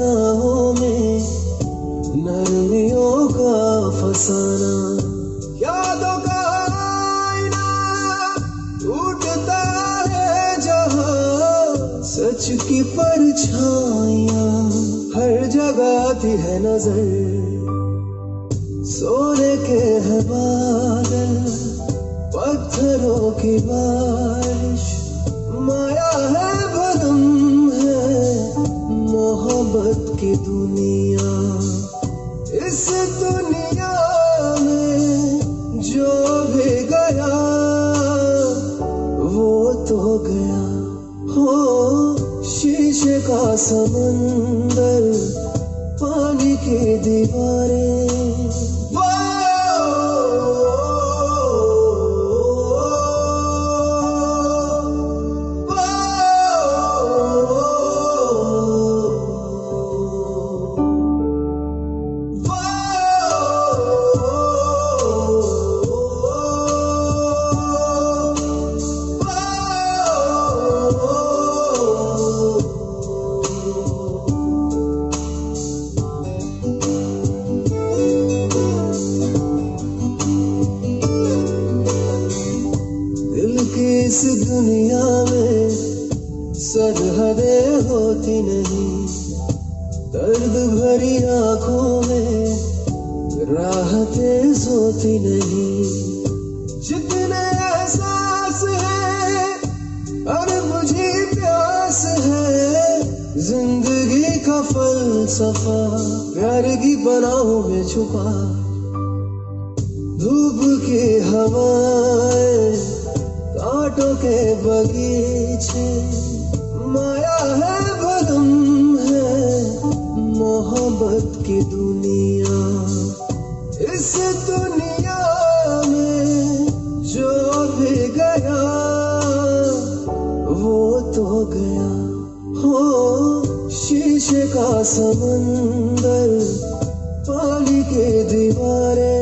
निगाहों में नरमियों का फसाना। यादों का आईना टूटता है जहां, सच की परछाइयां हर जगह आती है नजर। सोने के है बादल, पत्थरों की बारिश, माया है भरम है मोहब्बत की दुनिया। इस दुनिया में जो भी गया वो तो गया। हो शीशे का समंदर, पानी की दीवारें, इस दुनिया में सरहदें होती नहीं, दर्द भरी आंखों में राहतें सोती नहीं। जितने एहसास है और मुझे प्यास है, जिंदगी का फलसफा प्यार की पनाहों में छुपा। धूप की हवाएं, कांटों के बगीचे, माया है भरम है मोहब्बत की दुनिया। इस दुनिया में जो भी गया वो तो गया। हो शीशे का समंदर, पानी की दीवारें,